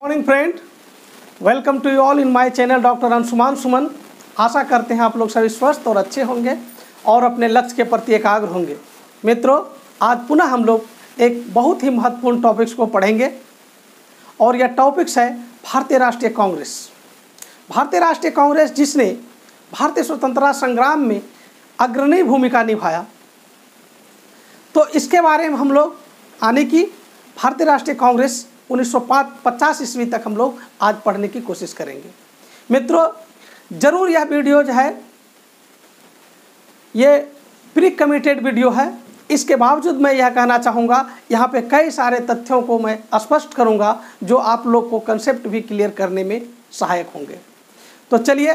Morning friend, welcome to you all in my channel doctor Anshuman Suman. आशा करते हैं आप लोग सभी स्वस्थ और अच्छे होंगे और अपने लक्ष्य के प्रति एकाग्र होंगे। मित्रों, आज पुनः हम लोग एक बहुत ही महत्वपूर्ण टॉपिक्स को पढ़ेंगे और यह टॉपिक्स है भारतीय राष्ट्रीय कांग्रेस। भारतीय राष्ट्रीय कांग्रेस जिसने भारतीय स्वतंत्रता संग्राम में अग्रणी भूमिका निभाया, तो इसके बारे में हम लोग आने की भारतीय राष्ट्रीय कांग्रेस 1950 ईस्वी तक हम लोग आज पढ़ने की कोशिश करेंगे। मित्रों, ज़रूर यह वीडियो जो है ये प्री कमिटेड वीडियो है। इसके बावजूद मैं यह कहना चाहूँगा, यहाँ पे कई सारे तथ्यों को मैं स्पष्ट करूँगा जो आप लोग को कंसेप्ट भी क्लियर करने में सहायक होंगे। तो चलिए,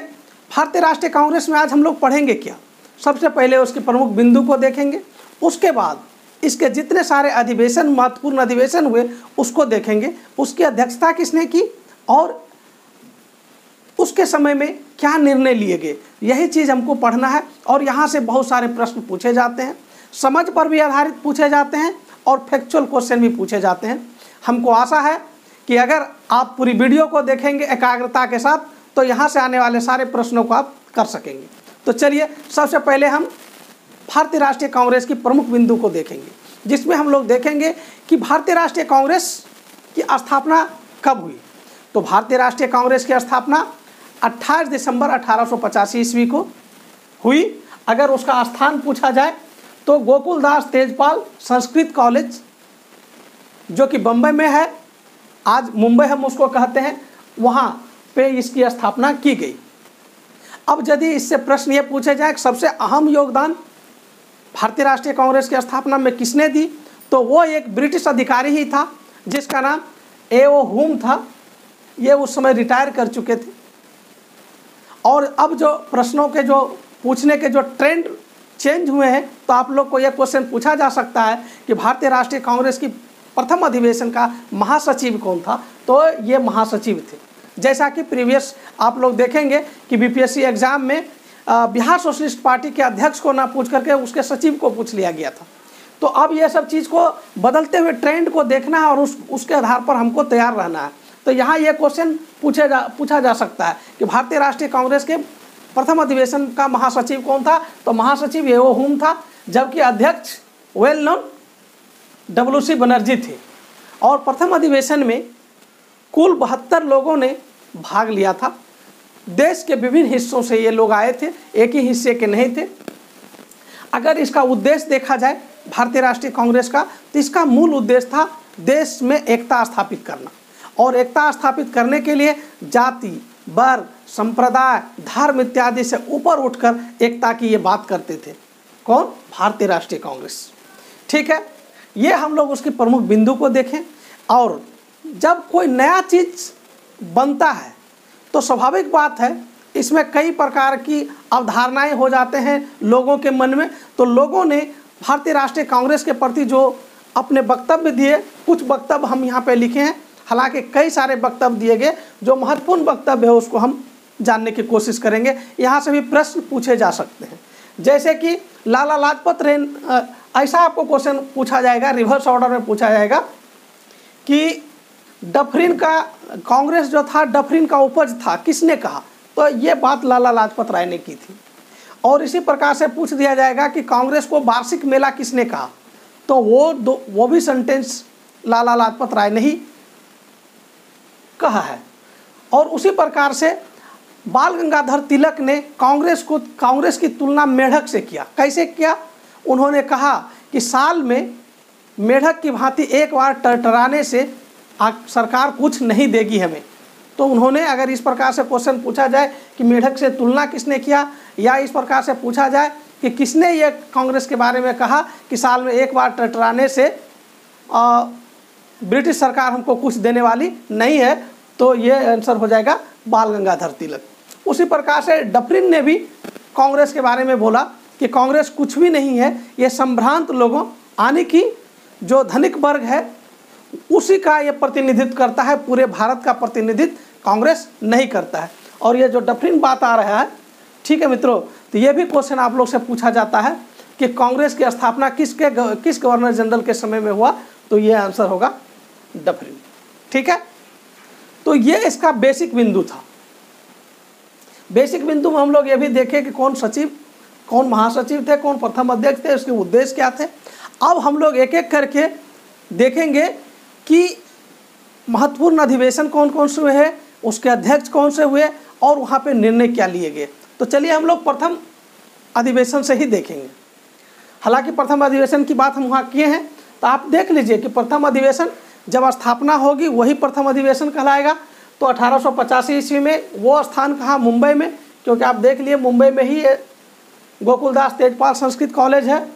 भारतीय राष्ट्रीय कांग्रेस में आज हम लोग पढ़ेंगे क्या। सबसे पहले उसके प्रमुख बिंदु को देखेंगे, उसके बाद इसके जितने सारे अधिवेशन, महत्वपूर्ण अधिवेशन हुए उसको देखेंगे, उसकी अध्यक्षता किसने की और उसके समय में क्या निर्णय लिए गए, यही चीज़ हमको पढ़ना है। और यहाँ से बहुत सारे प्रश्न पूछे जाते हैं, समझ पर भी आधारित पूछे जाते हैं और फैक्चुअल क्वेश्चन भी पूछे जाते हैं। हमको आशा है कि अगर आप पूरी वीडियो को देखेंगे एकाग्रता के साथ, तो यहाँ से आने वाले सारे प्रश्नों को आप कर सकेंगे। तो चलिए, सबसे पहले हम भारतीय राष्ट्रीय कांग्रेस की प्रमुख बिंदु को देखेंगे, जिसमें हम लोग देखेंगे कि भारतीय राष्ट्रीय कांग्रेस की स्थापना कब हुई। तो भारतीय राष्ट्रीय कांग्रेस की स्थापना 28 दिसंबर 1885 ईस्वी को हुई। अगर उसका स्थान पूछा जाए तो गोकुलदास तेजपाल संस्कृत कॉलेज, जो कि बम्बई में है, आज मुंबई हम उसको कहते हैं, वहाँ पे इसकी स्थापना की गई। अब यदि इससे प्रश्न ये पूछे जाए कि सबसे अहम योगदान भारतीय राष्ट्रीय कांग्रेस की स्थापना में किसने दी, तो वो एक ब्रिटिश अधिकारी ही था जिसका नाम A.O. हुम था। ये उस समय रिटायर कर चुके थे। और अब जो प्रश्नों के जो पूछने के जो ट्रेंड चेंज हुए हैं, तो आप लोग को यह क्वेश्चन पूछा जा सकता है कि भारतीय राष्ट्रीय कांग्रेस की प्रथम अधिवेशन का महासचिव कौन था। तो ये महासचिव थे। जैसा कि प्रीवियस आप लोग देखेंगे कि BPSC एग्जाम में बिहार सोशलिस्ट पार्टी के अध्यक्ष को ना पूछ करके उसके सचिव को पूछ लिया गया था। तो अब ये सब चीज़ को बदलते हुए ट्रेंड को देखना है और उसके आधार पर हमको तैयार रहना है। तो यहाँ ये क्वेश्चन पूछा जा सकता है कि भारतीय राष्ट्रीय कांग्रेस के प्रथम अधिवेशन का महासचिव कौन था। तो महासचिव A.O. हुम था, जबकि अध्यक्ष वेल नोन W.C. बनर्जी थे। और प्रथम अधिवेशन में कुल 72 लोगों ने भाग लिया था। देश के विभिन्न हिस्सों से ये लोग आए थे, एक ही हिस्से के नहीं थे। अगर इसका उद्देश्य देखा जाए भारतीय राष्ट्रीय कांग्रेस का, तो इसका मूल उद्देश्य था देश में एकता स्थापित करना। और एकता स्थापित करने के लिए जाति, वर्ग, संप्रदाय, धर्म इत्यादि से ऊपर उठकर एकता की ये बात करते थे। कौन? भारतीय राष्ट्रीय कांग्रेस। ठीक है, ये हम लोग उसकी प्रमुख बिंदु को देखें। और जब कोई नया चीज़ बनता है तो स्वाभाविक बात है, इसमें कई प्रकार की अवधारणाएं हो जाते हैं लोगों के मन में। तो लोगों ने भारतीय राष्ट्रीय कांग्रेस के प्रति जो अपने वक्तव्य दिए, कुछ वक्तव्य हम यहाँ पे लिखे हैं। हालांकि कई सारे वक्तव्य दिए गए, जो महत्वपूर्ण वक्तव्य है उसको हम जानने की कोशिश करेंगे। यहाँ से भी प्रश्न पूछे जा सकते हैं, जैसे कि लाला लाजपत राय, ऐसा आपको क्वेश्चन पूछा जाएगा, रिवर्स ऑर्डर में पूछा जाएगा कि डफरिन का कांग्रेस जो था, डफरिन का उपज था, किसने कहा। तो ये बात लाला लाजपत राय ने की थी। और इसी प्रकार से पूछ दिया जाएगा कि कांग्रेस को वार्षिक मेला किसने कहा। तो वो भी सेंटेंस लाला लाजपत राय ने ही कहा है। और उसी प्रकार से बाल गंगाधर तिलक ने कांग्रेस की तुलना मेढक से किया। कैसे किया? उन्होंने कहा कि साल में मेढक की भांति एक बार टरटराने से सरकार कुछ नहीं देगी हमें। तो उन्होंने, अगर इस प्रकार से क्वेश्चन पूछा जाए कि मेढक से तुलना किसने किया, या इस प्रकार से पूछा जाए कि किसने ये कांग्रेस के बारे में कहा कि साल में एक बार टरटराने से ब्रिटिश सरकार हमको कुछ देने वाली नहीं है, तो ये आंसर हो जाएगा बाल गंगाधर तिलक। उसी प्रकार से डफरिन ने भी कांग्रेस के बारे में बोला कि कांग्रेस कुछ भी नहीं है, ये संभ्रांत लोगों, यानी कि जो धनिक वर्ग है उसी का ये प्रतिनिधित्व करता है, पूरे भारत का प्रतिनिधित्व कांग्रेस नहीं करता है। और ये जो डफरिन बात आ रहा है, ठीक है मित्रों, तो ये भी क्वेश्चन आप लोग से पूछा जाता है कि कांग्रेस की स्थापना किस गवर्नर जनरल के समय में हुआ। तो ये आंसर होगा डफरिन। ठीक है, तो तो ये इसका बेसिक बिंदु था। बेसिक बिंदु में हम लोग ये भी देखें कि कौन सचिव, कौन महासचिव थे, कौन प्रथम अध्यक्ष थे, उसके उद्देश्य क्या थे। अब हम लोग एक एक करके देखेंगे कि महत्वपूर्ण अधिवेशन कौन कौन से हुए हैं, उसके अध्यक्ष कौन से हुए और वहाँ पे निर्णय क्या लिए गए। तो चलिए हम लोग प्रथम अधिवेशन से ही देखेंगे। हालांकि प्रथम अधिवेशन की बात हम वहाँ किए हैं, तो आप देख लीजिए कि प्रथम अधिवेशन जब स्थापना होगी वही प्रथम अधिवेशन कहलाएगा। तो 1885 ईस्वी में वो स्थान कहाँ, मुंबई में, क्योंकि आप देख लिए मुंबई में ही गोकुलदास तेजपाल संस्कृत कॉलेज है।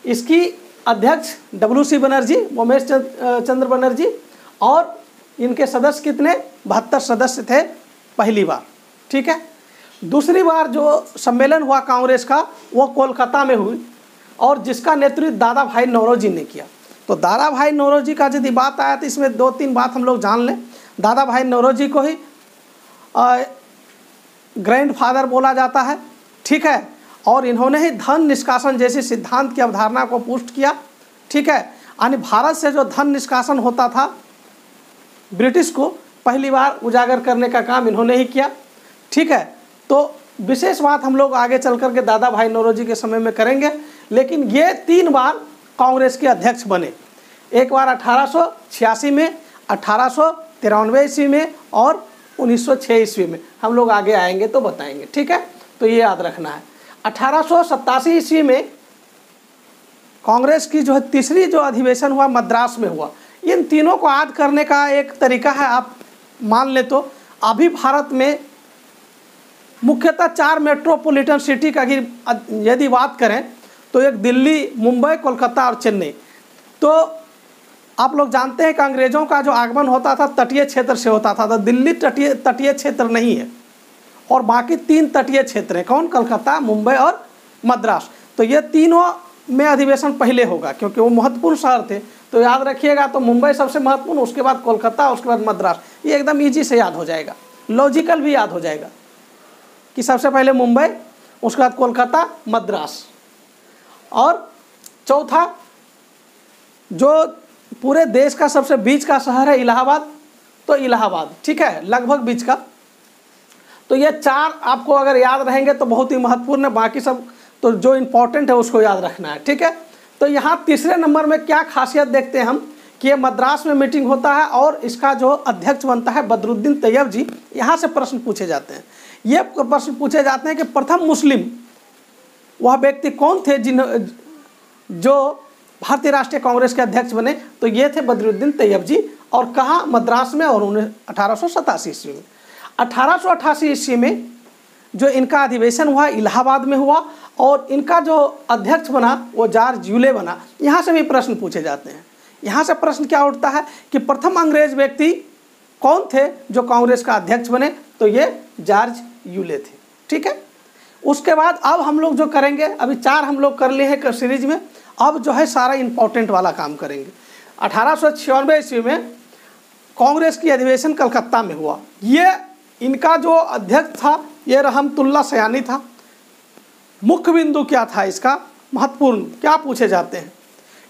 इसकी अध्यक्ष WC बनर्जी, उमेश चंद्र बनर्जी, और इनके सदस्य कितने, 72 सदस्य थे पहली बार। ठीक है। दूसरी बार जो सम्मेलन हुआ कांग्रेस का वो कोलकाता में हुई और जिसका नेतृत्व दादा भाई नौरोजी ने किया। तो दादा भाई नौरोजी का यदि बात आया तो इसमें 2-3 बात हम लोग जान लें। दादा भाई नौरोजी को ही ग्रैंड फादर बोला जाता है। ठीक है। और इन्होंने ही धन निष्कासन जैसे सिद्धांत की अवधारणा को पुष्ट किया। ठीक है। यानी भारत से जो धन निष्कासन होता था ब्रिटिश को पहली बार उजागर करने का काम इन्होंने ही किया। ठीक है। तो विशेष बात हम लोग आगे चल कर के दादा भाई नौरोजी के समय में करेंगे। लेकिन ये 3 बार कांग्रेस के अध्यक्ष बने। एक बार 1886 में, 1893 ईस्वी में और 1906 ईस्वी में। हम लोग आगे आएंगे तो बताएंगे। ठीक है। तो ये याद रखना है। 1887 ईस्वी में कांग्रेस की जो है तीसरी जो अधिवेशन हुआ मद्रास में हुआ। इन तीनों को याद करने का एक तरीका है, आप मान ले तो अभी भारत में मुख्यतः 4 मेट्रोपॉलिटन सिटी का यदि बात करें तो एक दिल्ली, मुंबई, कोलकाता और चेन्नई। तो आप लोग जानते हैं कि अंग्रेज़ों का जो आगमन होता था तटीय क्षेत्र से होता था। तो दिल्ली तटीय क्षेत्र नहीं है और बाकी 3 तटीय क्षेत्र हैं। कौन, कलकत्ता, मुंबई और मद्रास। तो ये तीनों में अधिवेशन पहले होगा क्योंकि वो महत्वपूर्ण शहर थे। तो याद रखिएगा, तो मुंबई सबसे महत्वपूर्ण, उसके बाद कोलकाता, उसके बाद मद्रास। ये एकदम ईजी से याद हो जाएगा, लॉजिकल भी याद हो जाएगा कि सबसे पहले मुंबई, उसके बाद कोलकाता, मद्रास। और चौथा जो पूरे देश का सबसे बीच का शहर है इलाहाबाद, तो इलाहाबाद। ठीक है, लगभग बीच का। तो ये 4 आपको अगर याद रहेंगे तो बहुत ही महत्वपूर्ण है। बाकी सब तो जो इम्पोर्टेंट है उसको याद रखना है। ठीक है। तो यहाँ तीसरे नंबर में क्या खासियत देखते हैं हम कि ये मद्रास में मीटिंग होता है और इसका जो अध्यक्ष बनता है बदरुद्दीन तैयब जी। यहाँ से प्रश्न पूछे जाते हैं। ये प्रश्न पूछे जाते हैं कि प्रथम मुस्लिम वह व्यक्ति कौन थे जो भारतीय राष्ट्रीय कांग्रेस के अध्यक्ष बने। तो ये थे बदरुद्दीन तैयब जी। और कहाँ, मद्रास में, और 1887 ईस्वी में। 1888 ईस्वी में जो इनका अधिवेशन हुआ इलाहाबाद में हुआ और इनका जो अध्यक्ष बना वो जॉर्ज यूले बना। यहाँ से भी प्रश्न पूछे जाते हैं। यहाँ से प्रश्न क्या उठता है कि प्रथम अंग्रेज व्यक्ति कौन थे जो कांग्रेस का अध्यक्ष बने। तो ये जॉर्ज यूले थे। ठीक है। उसके बाद अब हम लोग जो करेंगे, अभी 4 हम लोग कर लिए हैं सीरीज में, अब जो है सारा इंपॉर्टेंट वाला काम करेंगे। 1896 ईस्वी में कांग्रेस की अधिवेशन कलकत्ता में हुआ। ये इनका जो अध्यक्ष था ये रहमतुल्लाह सयानी था। मुख्य बिंदु क्या था इसका, महत्वपूर्ण क्या पूछे जाते हैं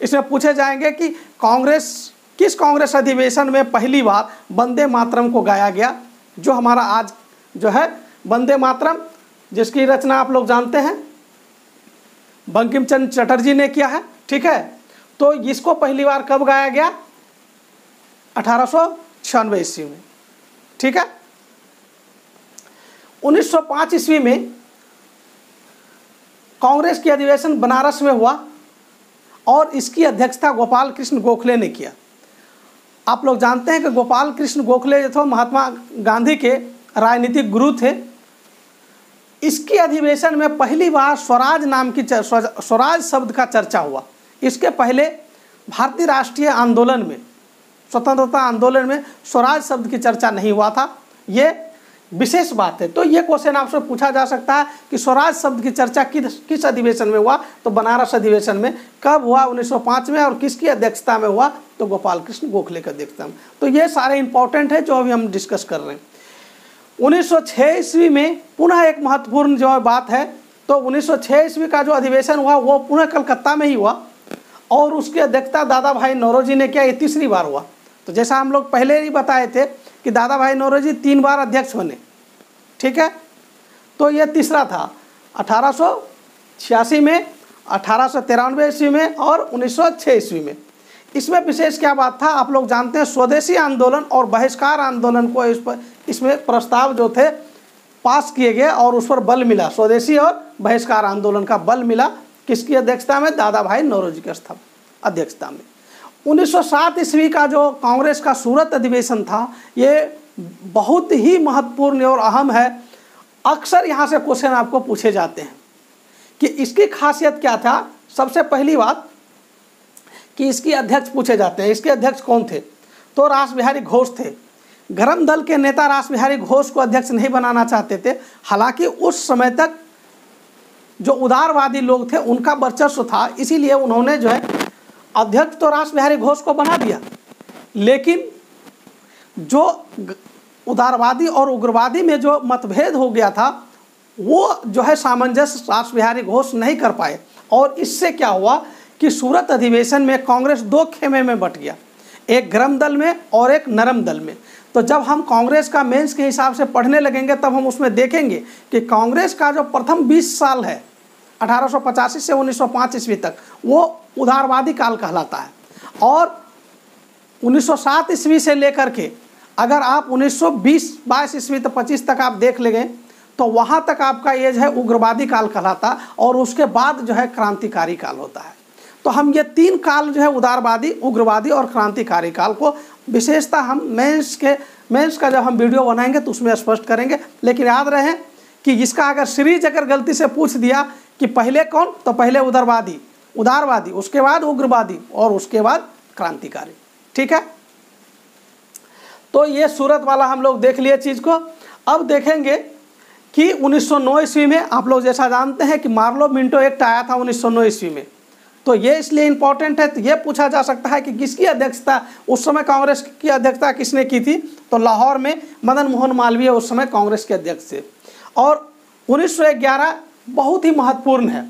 इसमें पूछे जाएंगे कि किस कांग्रेस अधिवेशन में पहली बार वंदे मातरम को गाया गया। जो हमारा आज जो है वंदे मातरम, जिसकी रचना आप लोग जानते हैं बंकिम चंद्र चटर्जी ने किया है। ठीक है। तो इसको पहली बार कब गाया गया, 1896 ईस्वी में। ठीक है। 1905 ईस्वी में कांग्रेस की अधिवेशन बनारस में हुआ और इसकी अध्यक्षता गोपाल कृष्ण गोखले ने किया। आप लोग जानते हैं कि गोपाल कृष्ण गोखले जो थे महात्मा गांधी के राजनीतिक गुरु थे। इसके अधिवेशन में पहली बार स्वराज शब्द का चर्चा हुआ। इसके पहले भारतीय राष्ट्रीय आंदोलन में, स्वतंत्रता आंदोलन में स्वराज शब्द की चर्चा नहीं हुआ था। ये विशेष बात है। तो ये क्वेश्चन आपसे पूछा जा सकता है कि स्वराज शब्द की चर्चा किस अधिवेशन में हुआ। तो बनारस अधिवेशन में। कब हुआ, 1905 में। और किसकी अध्यक्षता में हुआ, तो गोपाल कृष्ण गोखले की अध्यक्षता में। तो ये सारे इंपॉर्टेंट है जो अभी हम डिस्कस कर रहे हैं। 1906 ईस्वी में पुनः एक महत्वपूर्ण जो बात है, तो 1906 ईस्वी का जो अधिवेशन हुआ वो पुनः कलकत्ता में ही हुआ और उसकी अध्यक्षता दादा भाई नौरोजी ने किया। ये तीसरी बार हुआ। तो जैसा हम लोग पहले ही बताए थे कि दादा भाई नौरोजी 3 बार अध्यक्ष बने, ठीक है। तो ये तीसरा था 1886 में, 1893 ईस्वी में और 1906 ईस्वी में। इसमें विशेष क्या बात था, आप लोग जानते हैं स्वदेशी आंदोलन और बहिष्कार आंदोलन को इसमें प्रस्ताव जो थे पास किए गए और उस पर बल मिला। स्वदेशी और बहिष्कार आंदोलन का बल मिला किसकी अध्यक्षता में, दादा भाई नौरोजी की अध्यक्षता में। 1907 ईस्वी का जो कांग्रेस का सूरत अधिवेशन था, ये बहुत ही महत्वपूर्ण और अहम है। अक्सर यहाँ से क्वेश्चन आपको पूछे जाते हैं कि इसकी खासियत क्या था। सबसे पहली बात कि इसकी अध्यक्ष पूछे जाते हैं, इसके अध्यक्ष कौन थे, तो रासबिहारी घोष थे। गरम दल के नेता रासबिहारी घोष को अध्यक्ष नहीं बनाना चाहते थे। हालांकि उस समय तक जो उदारवादी लोग थे उनका वर्चस्व था, इसीलिए उन्होंने जो है अध्यक्ष तो रासबिहारी घोष को बना दिया, लेकिन जो उदारवादी और उग्रवादी में जो मतभेद हो गया था वो जो है सामंजस्य रासबिहारी घोष नहीं कर पाए। और इससे क्या हुआ कि सूरत अधिवेशन में कांग्रेस 2 खेमे में बट गया, एक गरम दल में और एक नरम दल में। तो जब हम कांग्रेस का मेंस के हिसाब से पढ़ने लगेंगे तब हम उसमें देखेंगे कि कांग्रेस का जो प्रथम 20 साल है 1885 से 1905 ईस्वी तक वो उदारवादी काल कहलाता है। और 1907 ईस्वी से लेकर के अगर आप 1920-22 ईस्वी तक 25 तक आप देख लेंगे तो वहाँ तक आपका ये जो है उग्रवादी काल कहलाता है और उसके बाद जो है क्रांतिकारी काल होता है। तो हम ये 3 काल जो है उदारवादी, उग्रवादी और क्रांतिकारी काल को विशेषता हम मेंस का जब हम वीडियो बनाएंगे तो उसमें स्पष्ट करेंगे। लेकिन याद रहे कि इसका अगर सीरीज अगर गलती से पूछ दिया कि पहले कौन, तो पहले उदारवादी, उसके बाद उग्रवादी और उसके बाद क्रांतिकारी, ठीक है। तो ये सूरत वाला हम लोग देख लिए चीज़ को। अब देखेंगे कि 1909 ईस्वी में आप लोग जैसा जानते हैं कि मार्लो मिंटो एक्ट आया था 1909 ईस्वी में। तो ये इसलिए इम्पोर्टेंट है, तो ये पूछा जा सकता है कि किसकी अध्यक्षता उस समय कांग्रेस की अध्यक्षता किसने की थी, तो लाहौर में मदन मोहन मालवीय उस समय कांग्रेस के अध्यक्ष थे। और 1911 बहुत ही महत्वपूर्ण है।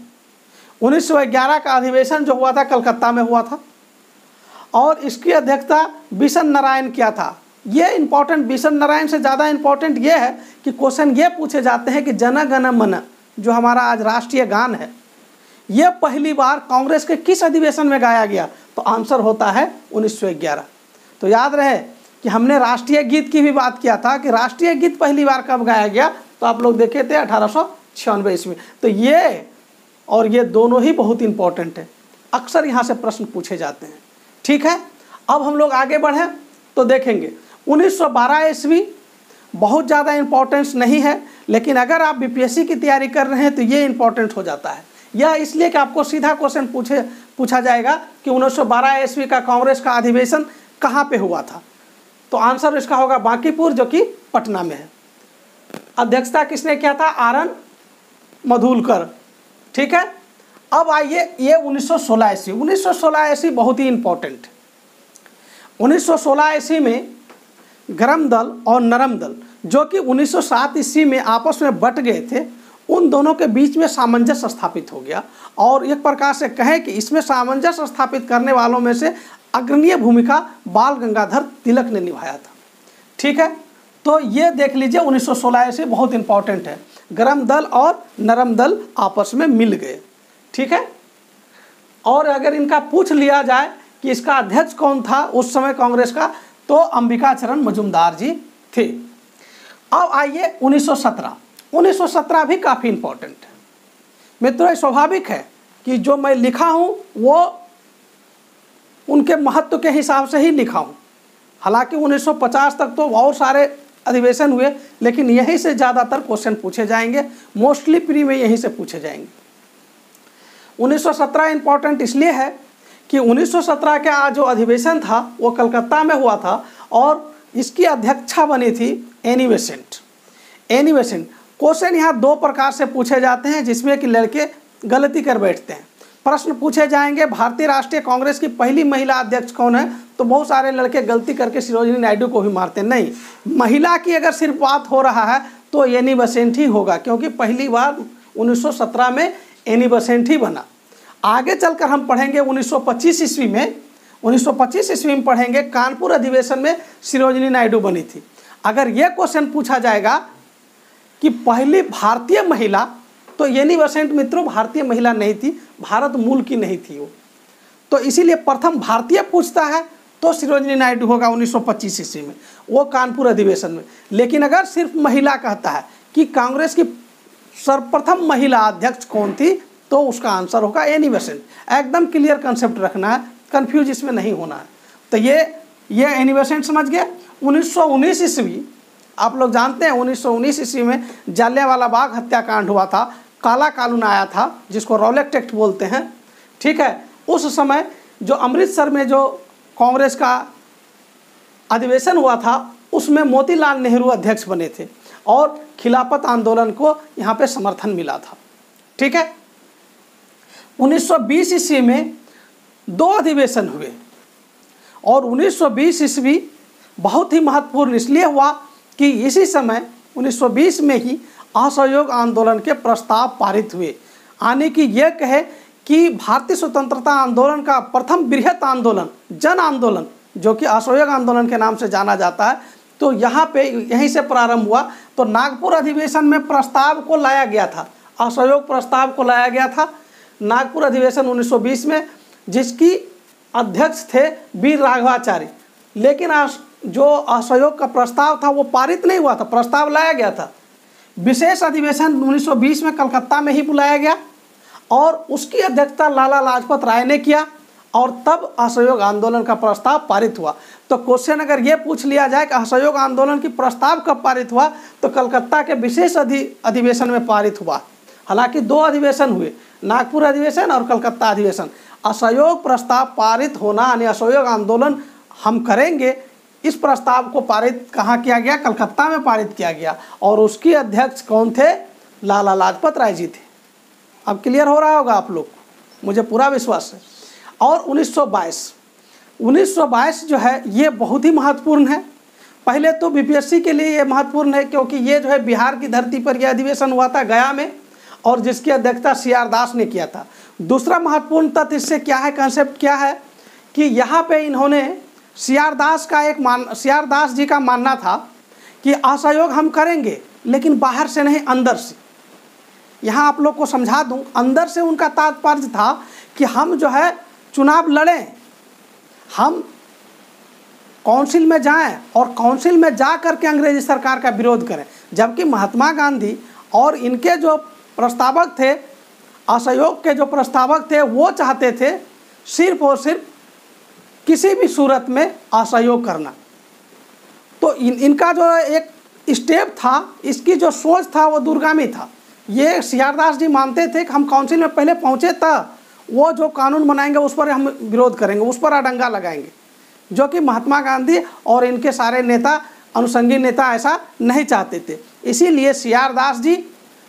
1911 का अधिवेशन जो हुआ था कलकत्ता में हुआ था और इसकी अध्यक्षता बिशन नारायण किया था। ये इम्पोर्टेंट, बिशन नारायण से ज़्यादा इम्पोर्टेंट ये है कि क्वेश्चन ये पूछे जाते हैं कि जन गण मन जो हमारा आज राष्ट्रीय गान है ये पहली बार कांग्रेस के किस अधिवेशन में गाया गया, तो आंसर होता है 1911। तो याद रहे कि हमने राष्ट्रीय गीत की भी बात किया था कि राष्ट्रीय गीत पहली बार कब गाया गया, तो आप लोग देखे थे 1896 ईस्वी। तो ये और ये दोनों ही बहुत इंपॉर्टेंट है, अक्सर यहाँ से प्रश्न पूछे जाते हैं, ठीक है। अब हम लोग आगे बढ़ें तो देखेंगे 1912 ईस्वी बहुत ज़्यादा इम्पोर्टेंस नहीं है, लेकिन अगर आप बीपीएससी की तैयारी कर रहे हैं तो ये इम्पोर्टेंट हो जाता है। यह इसलिए कि आपको सीधा क्वेश्चन पूछा जाएगा कि 1912 ईस्वी का कांग्रेस का अधिवेशन कहाँ पे हुआ था, तो आंसर इसका होगा बांकीपुर जो कि पटना में है। अध्यक्षता किसने किया था, आरएन मधुलकर, ठीक है। अब आइए ये 1916 ईस्वी। 1916 ईस्वी बहुत ही इम्पोर्टेंट। 1916 ईस्वी में गरम दल और नरम दल जो कि 1907 ईस्वी में आपस में बट गए थे, उन दोनों के बीच में सामंजस्य स्थापित हो गया। और एक प्रकार से कहें कि इसमें सामंजस्य स्थापित करने वालों में से अग्रणीय भूमिका बाल गंगाधर तिलक ने निभाया था, ठीक है। तो ये देख लीजिए 1916 से बहुत इंपॉर्टेंट है। गरम दल और नरम दल आपस में मिल गए, ठीक है। और अगर इनका पूछ लिया जाए कि इसका अध्यक्ष कौन था उस समय कांग्रेस का, तो अंबिकाचरण मजूमदार जी थे। अब आइए 1917 भी काफ़ी इम्पोर्टेंट है मित्रों। स्वाभाविक है कि जो मैं लिखा हूँ वो उनके महत्व के हिसाब से ही लिखा हूँ। हालांकि 1950 तक तो और सारे अधिवेशन हुए, लेकिन यहीं से ज़्यादातर क्वेश्चन पूछे जाएंगे, मोस्टली प्री में यहीं से पूछे जाएंगे। 1917 इम्पोर्टेंट इसलिए है कि 1917 का जो अधिवेशन था वो कलकत्ता में हुआ था और इसकी अध्यक्षा बनी थी एनी बेसेंट। क्वेश्चन यहाँ 2 प्रकार से पूछे जाते हैं जिसमें कि लड़के गलती कर बैठते हैं। प्रश्न पूछे जाएंगे भारतीय राष्ट्रीय कांग्रेस की पहली महिला अध्यक्ष कौन है, तो बहुत सारे लड़के गलती करके सरोजिनी नायडू को भी मारते हैं। नहीं, महिला की अगर सिर्फ बात हो रहा है तो एनी बेसेंट ही होगा, क्योंकि पहली बार 1917 में एनी बेसेंट ही बना। आगे चलकर हम पढ़ेंगे 1925 ईस्वी में पढ़ेंगे कानपुर अधिवेशन में सरोजिनी नायडू बनी थी। अगर ये क्वेश्चन पूछा जाएगा कि पहली भारतीय महिला, तो एनी बेसेंट मित्रों भारतीय महिला नहीं थी, भारत मूल की नहीं थी वो, तो इसीलिए प्रथम भारतीय पूछता है तो सरोजिनी नायडू होगा 1925 ईस्वी में, वो कानपुर अधिवेशन में। लेकिन अगर सिर्फ महिला कहता है कि कांग्रेस की सर्वप्रथम महिला अध्यक्ष कौन थी, तो उसका आंसर होगा एनी बेसेंट। एकदम क्लियर कंसेप्ट रखना है, कंफ्यूज इसमें नहीं होना है। तो ये एनी बेसेंट समझ गए। 1919 ईस्वी, आप लोग जानते हैं 1919 ईस्वी में जालियांवाला बाग हत्याकांड हुआ था, काला कानून आया था जिसको रॉलेट एक्ट बोलते हैं, ठीक है। उस समय जो अमृतसर में जो कांग्रेस का अधिवेशन हुआ था उसमें मोतीलाल नेहरू अध्यक्ष बने थे और खिलाफत आंदोलन को यहाँ पे समर्थन मिला था, ठीक है। 1920 ईस्वी में 2 अधिवेशन हुए और 1920 ईस्वी बहुत ही महत्वपूर्ण इसलिए हुआ कि इसी समय 1920 में ही असहयोग आंदोलन के प्रस्ताव पारित हुए। आने की यह कहे कि भारतीय स्वतंत्रता आंदोलन का प्रथम बृहत आंदोलन, जन आंदोलन, जो कि असहयोग आंदोलन के नाम से जाना जाता है, तो यहाँ पे यहीं से प्रारंभ हुआ। तो नागपुर अधिवेशन में प्रस्ताव को लाया गया था, असहयोग प्रस्ताव को लाया गया था नागपुर अधिवेशन 1920 में, जिसकी अध्यक्ष थे वीर राघवाचार्य। लेकिन जो असहयोग का प्रस्ताव था वो पारित नहीं हुआ था, प्रस्ताव लाया गया था। विशेष अधिवेशन 1920 में कलकत्ता में ही बुलाया गया और उसकी अध्यक्षता लाला लाजपत राय ने किया और तब असहयोग आंदोलन का प्रस्ताव पारित हुआ। तो क्वेश्चन अगर ये पूछ लिया जाए कि असहयोग आंदोलन की प्रस्ताव कब पारित हुआ, तो कलकत्ता के विशेष अधिवेशन में पारित हुआ। हालांकि 2 अधिवेशन हुए, नागपुर अधिवेशन और कलकत्ता अधिवेशन। असहयोग प्रस्ताव पारित होना यानी असहयोग आंदोलन हम करेंगे, इस प्रस्ताव को पारित कहाँ किया गया, कलकत्ता में पारित किया गया और उसकी अध्यक्ष कौन थे, लाला लाजपत राय जी थे। अब क्लियर हो रहा होगा आप लोग को, मुझे पूरा विश्वास है। और 1922 जो है ये बहुत ही महत्वपूर्ण है। पहले तो बीपीएससी के लिए ये महत्वपूर्ण है क्योंकि ये जो है बिहार की धरती पर यह अधिवेशन हुआ था गया में और जिसकी अध्यक्षता CR दास ने किया था। दूसरा महत्वपूर्ण तथ्य इससे क्या है, कंसेप्ट क्या है कि यहाँ पे इन्होंने CR दास जी का मानना था कि असहयोग हम करेंगे लेकिन बाहर से नहीं, अंदर से। यहाँ आप लोग को समझा दूं, अंदर से उनका तात्पर्य था कि हम जो है चुनाव लड़ें, हम काउंसिल में जाएं और काउंसिल में जा कर के अंग्रेजी सरकार का विरोध करें। जबकि महात्मा गांधी और इनके जो प्रस्तावक थे, असहयोग के जो प्रस्तावक थे, वो चाहते थे सिर्फ और सिर्फ किसी भी सूरत में असहयोग करना। तो इनका जो एक स्टेप था, इसकी जो सोच था वो दूरगामी था। ये CR दास जी मानते थे कि हम काउंसिल में पहले पहुँचे तब वो जो कानून बनाएंगे उस पर हम विरोध करेंगे, उस पर अडंगा लगाएंगे, जो कि महात्मा गांधी और इनके सारे नेता, अनुषंगी नेता ऐसा नहीं चाहते थे। इसीलिए CR दास जी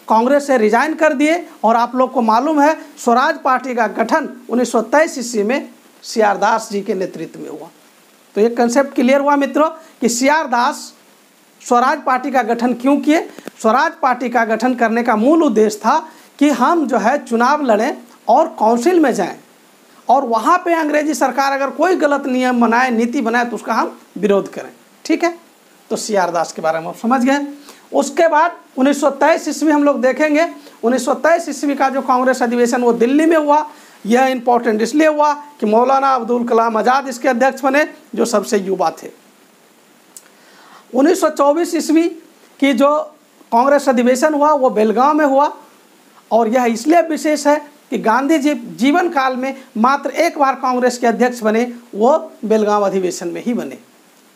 कांग्रेस से रिजाइन कर दिए और आप लोग को मालूम है स्वराज पार्टी का गठन 1923 ईस्वी में CR दास जी के नेतृत्व में हुआ। तो ये कंसेप्ट क्लियर हुआ मित्रों कि CR दास स्वराज पार्टी का गठन क्यों किए। स्वराज पार्टी का गठन करने का मूल उद्देश्य था कि हम जो है चुनाव लड़ें और काउंसिल में जाएं और वहाँ पे अंग्रेजी सरकार अगर कोई गलत नियम बनाए, नीति बनाए, तो उसका हम विरोध करें, ठीक है। तो CR दास के बारे में आप समझ गए। उसके बाद 1923 ईस्वी हम लोग देखेंगे। 1923 ईस्वी का जो कांग्रेस अधिवेशन वो दिल्ली में हुआ। यह इंपॉर्टेंट इसलिए हुआ कि मौलाना अब्दुल कलाम आज़ाद इसके अध्यक्ष बने, जो सबसे युवा थे। 1924 ईस्वी की जो कांग्रेस अधिवेशन हुआ वो बेलगांव में हुआ और यह इसलिए विशेष है कि गांधी जी जीवन काल में मात्र एक बार कांग्रेस के अध्यक्ष बने, वो बेलगांव अधिवेशन में ही बने,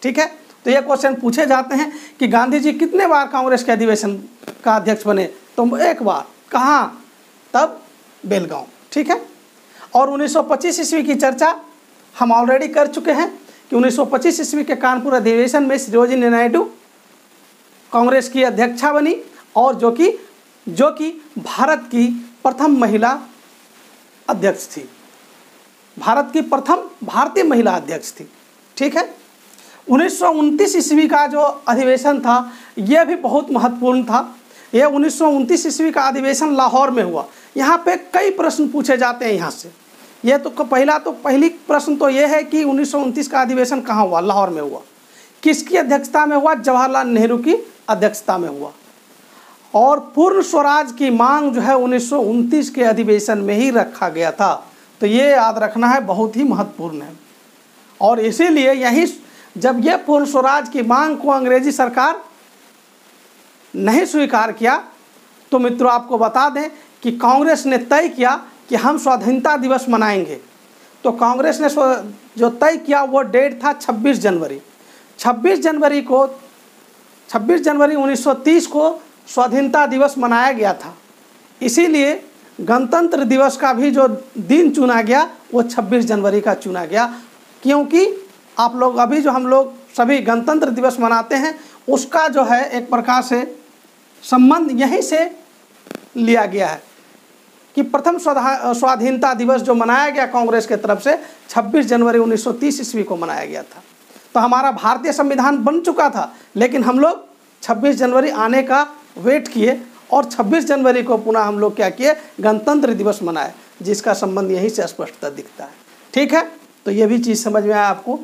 ठीक है। तो ये क्वेश्चन पूछे जाते हैं कि गांधी जी कितने बार कांग्रेस के अधिवेशन का अध्यक्ष बने, तो एक बार। कहाँ? तब बेलगांव, ठीक है। और 1925 ईस्वी की चर्चा हम ऑलरेडी कर चुके हैं कि 1925 ईस्वी के कानपुर अधिवेशन में सरोजिनी नायडू कांग्रेस की अध्यक्षा बनी और जो कि भारत की प्रथम महिला अध्यक्ष थी, भारत की प्रथम भारतीय महिला अध्यक्ष थी, ठीक है। 1929 ईस्वी का जो अधिवेशन था यह भी बहुत महत्वपूर्ण था। यह 1929 ईस्वी का अधिवेशन लाहौर में हुआ। यहाँ पे कई प्रश्न पूछे जाते हैं यहाँ से। यह तो पहली प्रश्न तो यह है कि 1929 का अधिवेशन कहाँ हुआ? लाहौर में हुआ। किसकी अध्यक्षता में हुआ? जवाहरलाल नेहरू की अध्यक्षता में हुआ। और पूर्ण स्वराज की मांग जो है 1929 के अधिवेशन में ही रखा गया था। तो ये याद रखना है, बहुत ही महत्वपूर्ण है। और इसीलिए यही जब ये पूर्ण स्वराज की मांग को अंग्रेजी सरकार नहीं स्वीकार किया तो मित्रों आपको बता दें कि कांग्रेस ने तय किया कि हम स्वाधीनता दिवस मनाएंगे। तो कांग्रेस ने जो तय किया वो डेट था 26 जनवरी। 26 जनवरी 1930 को स्वाधीनता दिवस मनाया गया था। इसीलिए गणतंत्र दिवस का भी जो दिन चुना गया वो 26 जनवरी का चुना गया, क्योंकि आप लोग अभी जो हम लोग सभी गणतंत्र दिवस मनाते हैं उसका जो है एक प्रकार से संबंध यहीं से लिया गया है कि प्रथम स्वाधीनता दिवस जो मनाया गया कांग्रेस के तरफ से 26 जनवरी 1930 ईस्वी को मनाया गया था। तो हमारा भारतीय संविधान बन चुका था, लेकिन हम लोग 26 जनवरी आने का वेट किए और 26 जनवरी को पुनः हम लोग क्या किए? गणतंत्र दिवस मनाए, जिसका संबंध यहीं से स्पष्टता दिखता है। ठीक है, तो ये भी चीज़ समझ में आया आपको।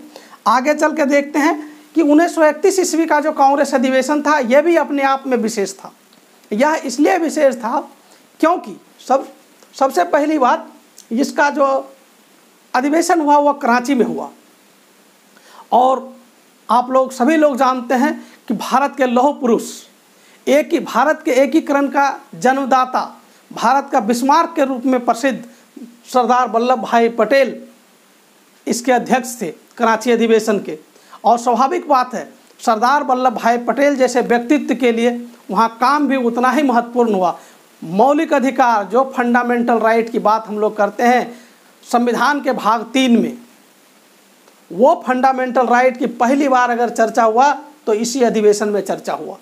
आगे चल के देखते हैं कि 1931 ईस्वी का जो कांग्रेस अधिवेशन था यह भी अपने आप में विशेष था। यह इसलिए विशेष था क्योंकि सबसे पहली बात, इसका जो अधिवेशन हुआ वह कराची में हुआ। और आप लोग सभी लोग जानते हैं कि भारत के लौह पुरुष, भारत के एकीकरण का जन्मदाता, भारत का बिस्मार्क के रूप में प्रसिद्ध सरदार वल्लभ भाई पटेल इसके अध्यक्ष थे कराची अधिवेशन के। और स्वाभाविक बात है, सरदार वल्लभ भाई पटेल जैसे व्यक्तित्व के लिए वहाँ काम भी उतना ही महत्वपूर्ण हुआ। मौलिक अधिकार, जो फंडामेंटल राइट की बात हम लोग करते हैं संविधान के भाग 3 में, वो फंडामेंटल राइट की पहली बार अगर चर्चा हुआ तो इसी अधिवेशन में चर्चा हुआ,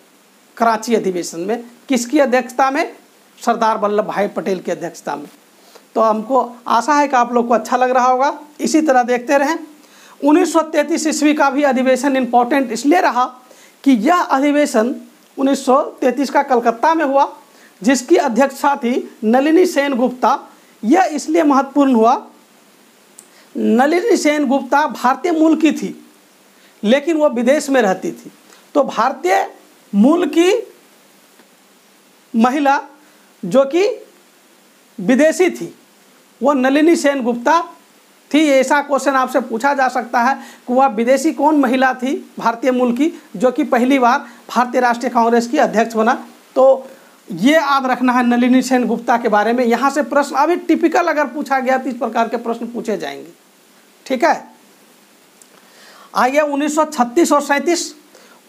कराची अधिवेशन में। किसकी अध्यक्षता में? सरदार वल्लभ भाई पटेल की अध्यक्षता में। तो हमको आशा है कि आप लोग को अच्छा लग रहा होगा। इसी तरह देखते रहें। 1933 ईस्वी का भी अधिवेशन इम्पोर्टेंट इसलिए रहा कि यह अधिवेशन 1933 का कलकत्ता में हुआ, जिसकी अध्यक्षता थी नलिनी सेन गुप्ता। यह इसलिए महत्वपूर्ण हुआ, नलिनी सेन गुप्ता भारतीय मूल की थी लेकिन वो विदेश में रहती थी। तो भारतीय मूल की महिला जो कि विदेशी थी वो नलिनी सेन गुप्ता थी। ऐसा क्वेश्चन आपसे पूछा जा सकता है कि वह विदेशी कौन महिला थी भारतीय मूल की जो कि पहली बार भारतीय राष्ट्रीय कांग्रेस की अध्यक्ष बना। तो ये याद रखना है नलिनी सेन गुप्ता के बारे में। यहाँ से प्रश्न अभी टिपिकल अगर पूछा गया तो इस प्रकार के प्रश्न पूछे जाएंगे। ठीक है, आइए 1936 और 37।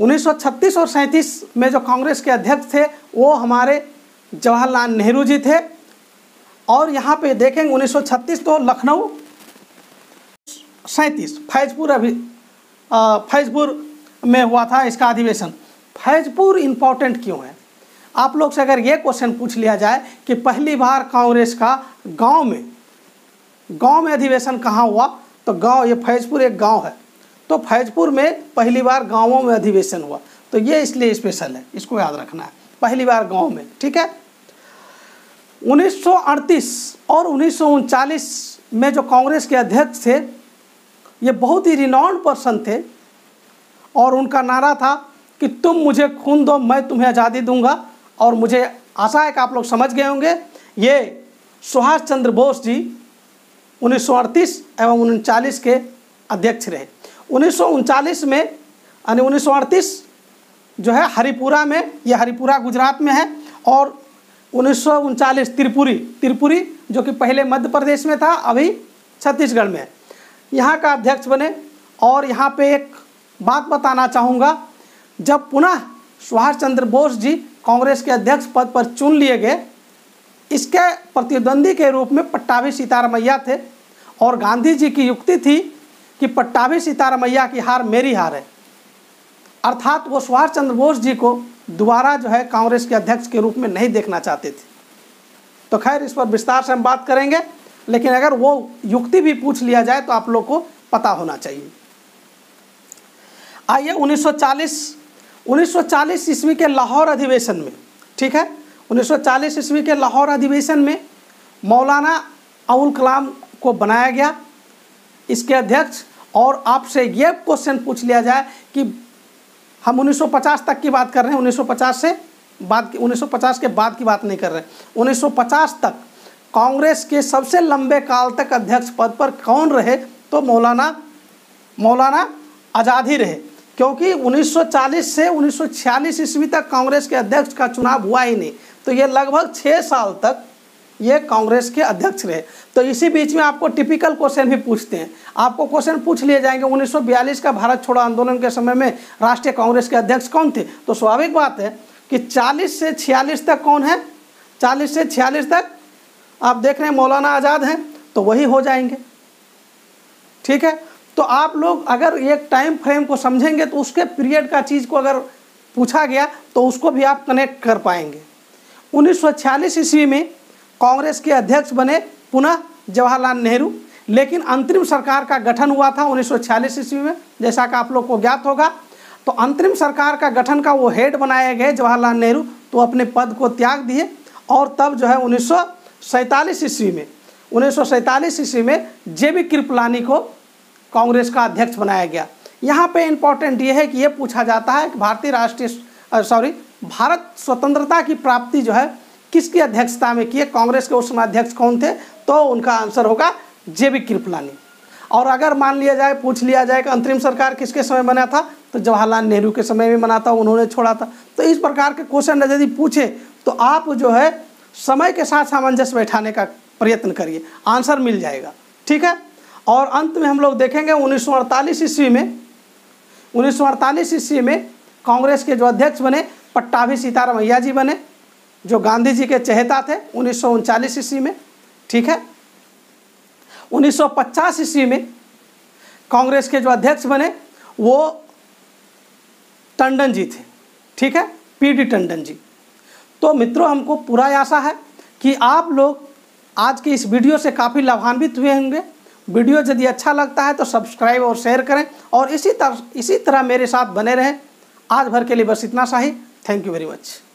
1936 और 37 में जो कांग्रेस के अध्यक्ष थे वो हमारे जवाहरलाल नेहरू जी थे। और यहाँ पे देखेंगे 1936 तो लखनऊ, 37 फैजपुर में हुआ था इसका अधिवेशन। फैजपुर इम्पोर्टेंट क्यों है? आप लोग से अगर ये क्वेश्चन पूछ लिया जाए कि पहली बार कांग्रेस का गांव में अधिवेशन कहाँ हुआ, तो गांव, ये फैजपुर एक गांव है, तो फैजपुर में पहली बार गांवों में अधिवेशन हुआ। तो ये इसलिए स्पेशल है, इसको याद रखना है, पहली बार गांव में। ठीक है, 1938 और 1939 में जो कांग्रेस के अध्यक्ष थे ये बहुत ही रिनाउंड पर्सन थे और उनका नारा था कि तुम मुझे खून दो मैं तुम्हें आज़ादी दूंगा। और मुझे आशा है कि आप लोग समझ गए होंगे, ये सुभाष चंद्र बोस जी 1938 एवं 1939 के अध्यक्ष रहे। 1939 में यानी 1938 जो है हरिपुरा में, यह हरिपुरा गुजरात में है। और 1939 त्रिपुरी जो कि पहले मध्य प्रदेश में था, अभी छत्तीसगढ़ में है, यहाँ का अध्यक्ष बने। और यहाँ पे एक बात बताना चाहूँगा, जब पुनः सुभाष चंद्र बोस जी कांग्रेस के अध्यक्ष पद पर चुन लिए गए, इसके प्रतिद्वंदी के रूप में पट्टाभी सीतारामैया थे। और गांधी जी की युक्ति थी कि पट्टाभी सीतारामैया की हार मेरी हार है, अर्थात वो सुभाष चंद्र बोस जी को दोबारा जो है कांग्रेस के अध्यक्ष के रूप में नहीं देखना चाहते थे। तो खैर इस पर विस्तार से हम बात करेंगे, लेकिन अगर वो युक्ति भी पूछ लिया जाए तो आप लोग को पता होना चाहिए। आइए 1940 ईस्वी के लाहौर अधिवेशन में, ठीक है, 1940 ईस्वी के लाहौर अधिवेशन में मौलाना अबुल कलाम को बनाया गया इसके अध्यक्ष। और आपसे ये क्वेश्चन पूछ लिया जाए कि हम 1950 तक की बात कर रहे हैं, 1950 के बाद की बात नहीं कर रहे हैं। 1950 तक कांग्रेस के सबसे लंबे काल तक अध्यक्ष पद पर कौन रहे? तो मौलाना आज़ाद ही रहे, क्योंकि 1940 से 1946 ईस्वी तक कांग्रेस के अध्यक्ष का चुनाव हुआ ही नहीं। तो ये लगभग 6 साल तक ये कांग्रेस के अध्यक्ष रहे। तो इसी बीच में आपको टिपिकल क्वेश्चन भी पूछते हैं, आपको क्वेश्चन पूछ लिए जाएंगे 1942 का भारत छोड़ो आंदोलन के समय में राष्ट्रीय कांग्रेस के अध्यक्ष कौन थे? तो स्वाभाविक बात है कि 40 से 46 तक कौन है? 40 से 46 तक आप देख रहे हैं मौलाना आज़ाद हैं, तो वही हो जाएंगे। ठीक है, तो आप लोग अगर एक टाइम फ्रेम को समझेंगे तो उसके पीरियड का चीज़ को अगर पूछा गया तो उसको भी आप कनेक्ट कर पाएंगे। 1946 ईस्वी में कांग्रेस के अध्यक्ष बने पुनः जवाहरलाल नेहरू, लेकिन अंतरिम सरकार का गठन हुआ था 1946 ईस्वी में, जैसा कि आप लोग को ज्ञात होगा। तो अंतरिम सरकार का गठन का वो हेड बनाए गए जवाहरलाल नेहरू, तो अपने पद को त्याग दिए और तब जो है 1947 ईस्वी में JB कृपलानी को कांग्रेस का अध्यक्ष बनाया गया। यहाँ पे इम्पोर्टेंट ये है कि ये पूछा जाता है कि भारत स्वतंत्रता की प्राप्ति जो है किसकी अध्यक्षता में की है? कांग्रेस के उस समय अध्यक्ष कौन थे? तो उनका आंसर होगा JB कृपलानी। और अगर मान लिया जाए, पूछ लिया जाए कि अंतरिम सरकार किसके समय बना था, तो जवाहरलाल नेहरू के समय में बना था, उन्होंने छोड़ा था। तो इस प्रकार के क्वेश्चन यदि पूछे तो आप जो है समय के साथ सामंजस्य बैठाने का प्रयत्न करिए, आंसर मिल जाएगा। ठीक है, और अंत में हम लोग देखेंगे 1948 ईस्वी में कांग्रेस के जो अध्यक्ष बने पट्टाभी सीतारामैया जी बने, जो गांधी जी के चहेता थे 1939 ईस्वी में। ठीक है, 1950 ईस्वी में कांग्रेस के जो अध्यक्ष बने वो टंडन जी थे। ठीक है, PD टंडन जी। तो मित्रों, हमको पूरा आशा है कि आप लोग आज की इस वीडियो से काफ़ी लाभान्वित हुए होंगे। वीडियो यदि अच्छा लगता है तो सब्सक्राइब और शेयर करें और इसी तरह मेरे साथ बने रहें। आज भर के लिए बस इतना सा ही। Thank you very much.